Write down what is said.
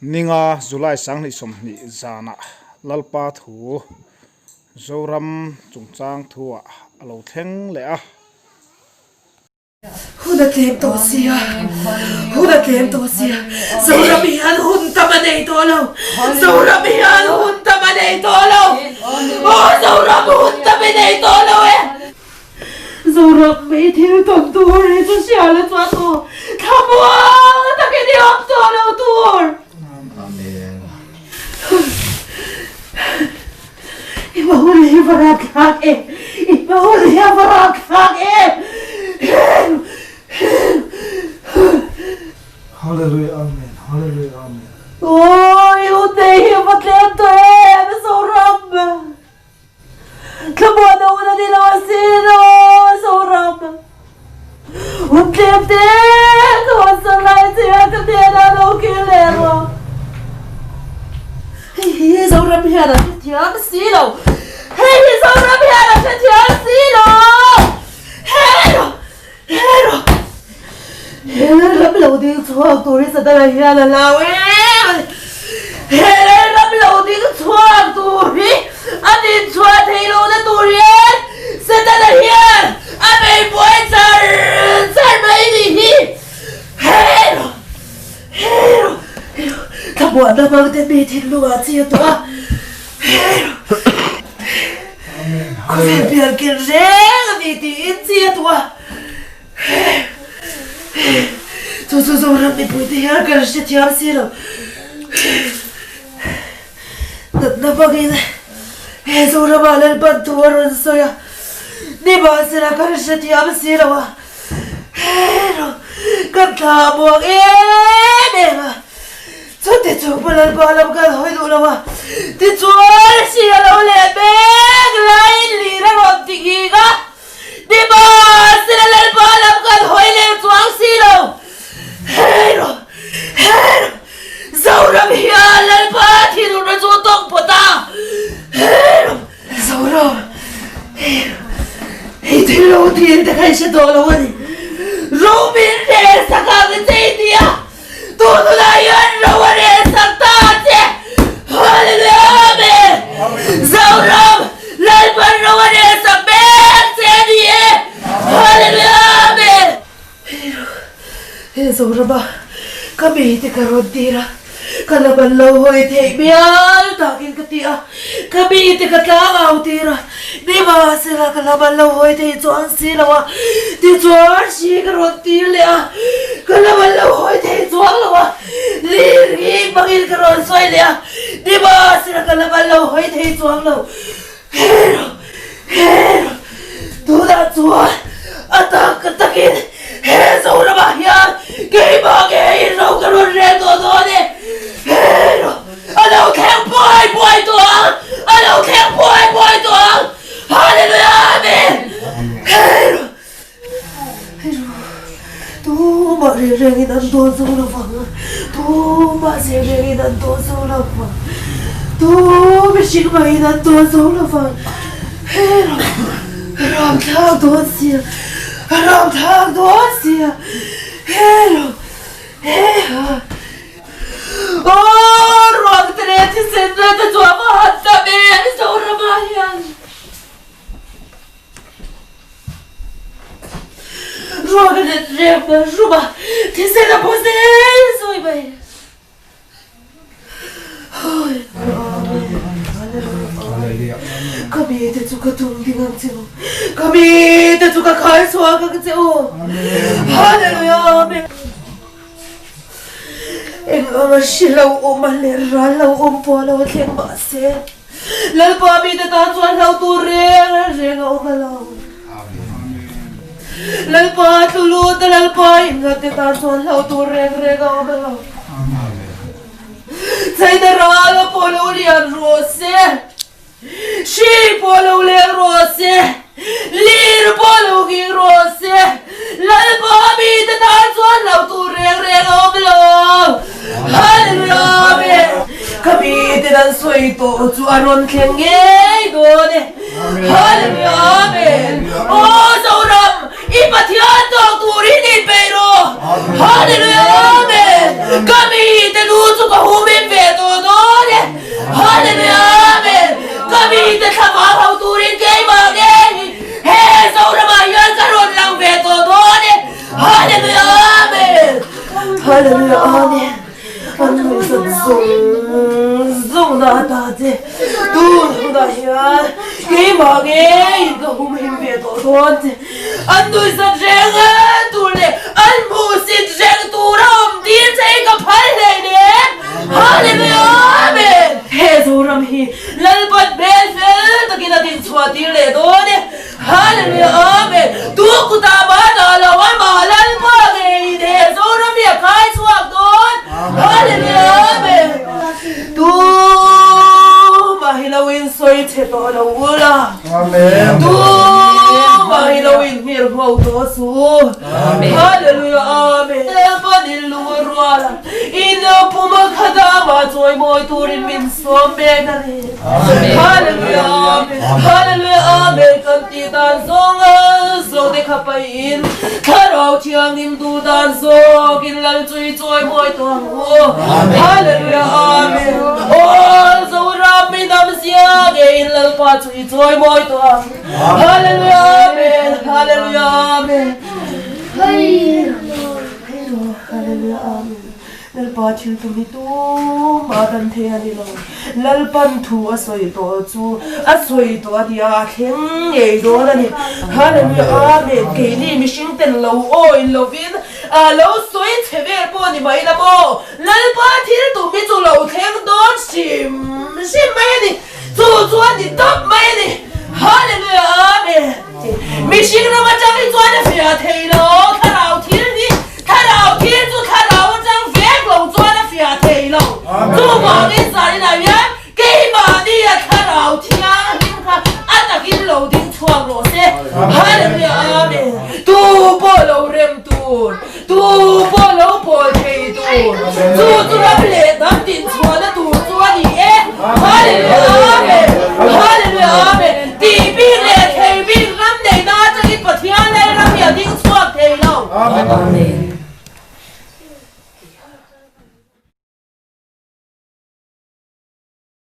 Ninga July sang ni som ni zana lalpa thu zoram chungchang thua alo thleng le a Huna tlem to sia zoram hian hun tamanei to lo zoram hian hun tamanei to lo oh zoram hun tamanei to lo e zoram mấy thiếu tuần tour ấy cho xia lên cho tôi tham hoa ta cái đi học to lo tour Amen. Ibauli barakak ibauli barakak Hallelujah, amen. Hallelujah, amen. Ôi, utay hibat lên to med så ramma. Kabona una di lasino så ramma. Utlevde då så lite att det där nog leva. Hej, så ramma här att jag silo. Hej, så ramma här att jag silo. Hej då. Rắp lầu đi chua tôi sẽ đây là lao em. Rắp lầu đi chua tôi. Anh đi chua thì lâu đã tôi sẽ đây là hiện. Anh bị bối sẵn mấy đi. Hey rồi. Các bạn đã mang tên bị thịt lùa chia tỏa. Có thể biệt kia rẽ vì tí chia tỏa. Zo rami pwede yan ka siya tiyam silo. Napagin. Zo ramalal bantuwaran soya. Di ba sila ka siya tiyam silo wa. Pero kanta mo ang ema. So tito palal balam ka hoy dula wa. Tito siya na ulit beg lain lira ng tigiga. Di ba sila lalbalam ka hoy na tuwang silo. Hero! Zoram hiyan lalpat hinuna tutong puta! Hero! Zoram! Itilo din takay siya dolawan eh! Rumin resa kagad sa India! Todo na yan rawan resa tate! Hallelujah! Amen! Zoram! Lalpan rawan resa ben sa India! Hallelujah! Amen! Zoraba, kami iti karodira. Kalaban hoy te biyal takin katia. Kami iti katlangaw tira. Di ba sila kalaban hoy te ituan sila wa. Di tuan si karodila. Kalaban hoy te ituan lawa. Liring mangil karon soy liya. Di ba sila kalaban hoy te ituan law. Hero. Tuda tuan. Atak katakin. Zoraba yan. Kay bagay raw karon reto doon eh. Pero ano kang boy doon? Ano kang boy doon? Hallelujah, amen. Pero tu marirengin ang dozo na fang. Tu masirengin ang dozo na fang. Tu mishigmahin ang dozo na fang. Pero aram tag doon siya. Hello. Oh, ruang ternyata sendiri tu cuma mata men seorang bayan. Ruang ternyata rumah di sana posisi soi bayan. Kami itu juga tunggu dengan kami itu juga kaya suaka kecil. Haleluya, amen. Engkau silau umalir lau polau tiang masih. Lalu kami itu tanjuan lau tureng rengau galau. Lalu patulu lalu ingat itu tanjuan lau tureng rengau galau. Saya darah polau lian rose. She polo le rose, lir polo ki rose, lal babi te tanzuan lau tu reng oblo. Hallelujah, kami te dan soi to tu aron kenge done. Hallelujah, amen. Oh sauram, ipatian to tu rini pero. Hallelujah, amen. Kami te luto suka humin veto done hallelujah amen kami te thama hau turin ke ma ge he zaura ma yan karon lang veto done hallelujah amen hallelujah amen Anu sung na ta je tu da ya ke ma ge ga humin veto done anu sa jenga tu le an mu sit jeng tu ram din sei ka phal le ne hallelujah amen he zoram hi lalpat bel fel to kina din chwati le do ne hallelujah amen tu ku ta ba da la wa ma lal pa ge de zoram ya kai chuak don hallelujah amen tu mahilawin soi che to la wula Amen. tu mahilawin mir ho to su hallelujah amen panil luwala ina puma khada ma choi moi turin min som be na le hallelujah amen hallelujah amen kan ti dan song so de khapai in tharau thiang nim du dan so kin lal chui choi moi to ho hallelujah amen oh so ram mi dam sia ge in lal pa chui choi moi to hallelujah amen hallelujah amen hallelujah amen lal pa thil tu mi tu ma dan the ani lo lal pan thu asoi to chu asoi to dia kheng ei do na ni hallelujah amen ke ni mi sing ten lo oi lo vin a lo soi cheve po ni mai la bo lal pa thil tu mi chu lo kheng don sim mai ni chu chu ni top mai ni hallelujah amen mi sing na ma chang ni chu na fia thei lo kharau thil ni kharau thil chu kharau chang tu ma ni sai na ya ke ma ni ya kharau thia hin kha atakin lo ding chuang ro se hallelujah amen tu bo lo rem tu bo lo bo thei tu ra le dam tin chuan na tu ni e hallelujah amen hallelujah amen ti bi le thei bi ram nei na cha ki pathian le ram ya ding chuak thei lo amen